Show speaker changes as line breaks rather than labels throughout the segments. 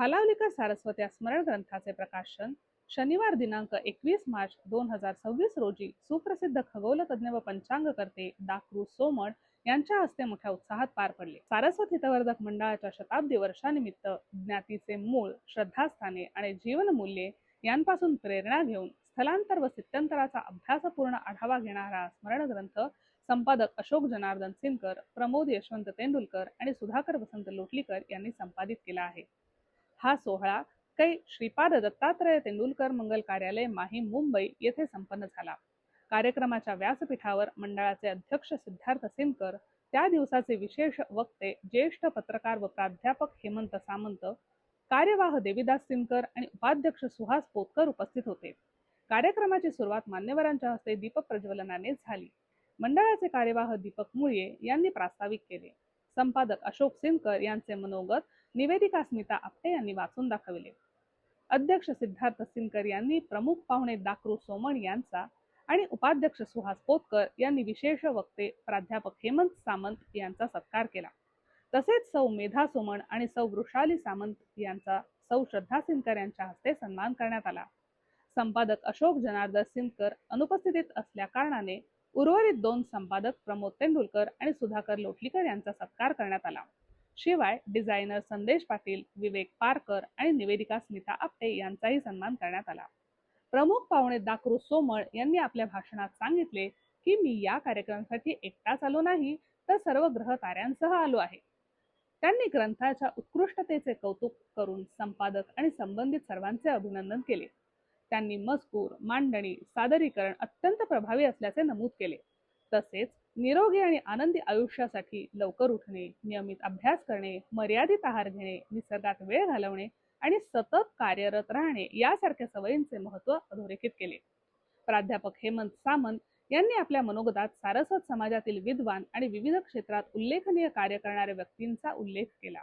खालावलीकर सारस्वत स्मरण ग्रंथाचे प्रकाशन शनिवार दिनांक 21 मार्च 2026 रोजी सुप्रसिद्ध खगोलतज्ञ व पंचांगकर्ते डॉ. सोमण यांच्या हस्ते मोठ्या उत्साहात पार पडले. सारस्वत हितवर्धक मंडळाच्या शताब्दी वर्षानिमित्त ज्ञातीचे मूळ, श्रद्धास्थाने आणि जीवनमूल्ये यांपासून प्रेरणा घेऊन स्थलांतर व स्थित्यंतराचा अभ्यासपूर्ण आढावा घेणारा स्मरण ग्रंथ संपादक अशोक जनार्दन सिनकर, प्रमोद यशवंत तेंडुलकर आणि सुधाकर वसंत लोटलीकर यांनी संपादित केला आहे. हा सोहळा कै श्रीपाद दत्तात्रय तेंडुलकर मंगल कार्यालय माही मुंबई येथे संपन्न झाला. कार्यक्रमाच्या व्यासपीठावर मंडळाचे अध्यक्ष सिद्धार्थ सिनकर, त्या दिवसाचे विशेष वक्ते ज्येष्ठ पत्रकार व प्राध्यापक हेमंत सामंत, कार्यवाह देविदास सिनकर आणि उपाध्यक्ष सुहास पोतकर उपस्थित होते. कार्यक्रमाची सुरुवात मान्यवरांच्या हस्ते दीपप्रज्वलनाने झाली. मंडळाचे कार्यवाह दीपक मुळ्ये यांनी प्रास्ताविक केले. संपादक अशोक सिनकर यांचे मनोगत निवेदिका स्मिता आपटे यांनी वाचून दाखविले. अध्यक्ष सिद्धार्थ सिनकर यांनी प्रमुख पाहुणे डॉ. सोमण यांचा आणि उपाध्यक्ष सुहास पोतकर यांनी विशेष वक्ते प्राध्यापक हेमंत सामंत यांचा सत्कार केला. तसेच सौ मेधा सोमण आणि सौ वृषाली सामंत यांचा सौ श्रद्धा सिनकर यांच्या हस्ते सन्मान करण्यात आला. संपादक अशोक जनार्दन सिनकर अनुपस्थित असल्या कारणाने उर्वरित दोन संपादक प्रमोद तेंडुलकर आणि सुधाकर लोटलीकर यांचा सत्कार करण्यात आला. शिवाय डिझायनर संदेश पाटील, विवेक पारकर आणि निवेदिका स्मिता आपटे यांचाही सन्मान करण्यात आला. प्रमुख पाहुणे डॉ. सोमण यांनी आपल्या भाषणात सांगितले की मी या कार्यक्रमासाठी एकटाच आलो नाही, तर सर्व ग्रह ताऱ्यांसह आलो आहे. त्यांनी ग्रंथाच्या उत्कृष्टतेचे कौतुक करून संपादक आणि संबंधित सर्वांचे अभिनंदन केले. त्यांनी मजकूर, मांडणी, सादरीकरण अत्यंत प्रभावी असल्याचे नमूद केले. तसेच निरोगी आणि आनंदी आयुष्यासाठी लवकर उठणे, नियमित अभ्यास करणे, मर्यादित आहार घेणे, निसर्गात वेळ घालवणे आणि सतत कार्यरत राहणे यासारख्या सवयींचे महत्त्व अधोरेखित केले. प्राध्यापक हेमंत सामंत यांनी आपल्या मनोगतात सारस्वत समाजातील विद्वान आणि विविध क्षेत्रात उल्लेखनीय कार्य करणाऱ्या व्यक्तींचा उल्लेख केला.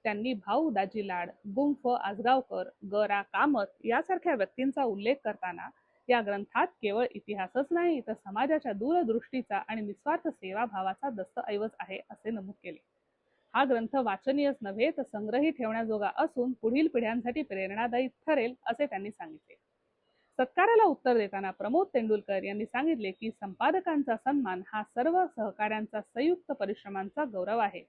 त्यांनी भाऊ दाजी लाड, गुंफ आजगावकर, ग.रा. कामत यासारख्या व्यक्तींचा उल्लेख करताना या ग्रंथात केवळ इतिहासच नाही, तर समाजाच्या दूरदृष्टीचा आणि निस्वार्थ सेवाभावाचा दस्तऐवज आहे असे नमूद केले. हा ग्रंथ वाचनीयच नव्हे, तर संग्रही ठेवण्याजोगा असून पुढील पिढ्यांसाठी प्रेरणादायी ठरेल असे त्यांनी सांगितले. सत्काराला उत्तर देताना प्रमोद तेंडुलकर यांनी सांगितले की संपादकांचा सन्मान हा सर्व सहकाऱ्यांचा संयुक्त परिश्रमांचा गौरव आहे.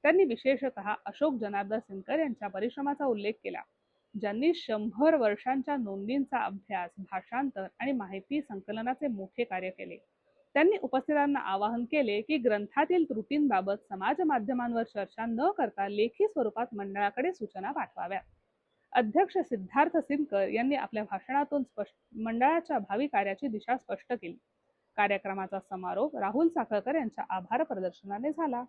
त्यांनी विशेषतः अशोक जनार्दन सिनकर यांच्या परिश्रमाचा उल्लेख केला, ज्यांनी 100 वर्षांच्या नोंदींचा अभ्यास, भाषांतर आणि माहिती संकलनाचे मोठे कार्य केले. त्यांनी उपस्थितांना आवाहन केले की ग्रंथातील त्रुटींबाबत समाज माध्यमांवर चर्चा न करता लेखी स्वरूपात मंडळाकडे सूचना पाठवाव्यात. अध्यक्ष सिद्धार्थ सिनकर यांनी आपल्या भाषणातून मंडळाच्या भावी कार्याची दिशा स्पष्ट केली. कार्यक्रमाचा समारोप राहुल साखळकर यांच्या आभार प्रदर्शनाने झाला.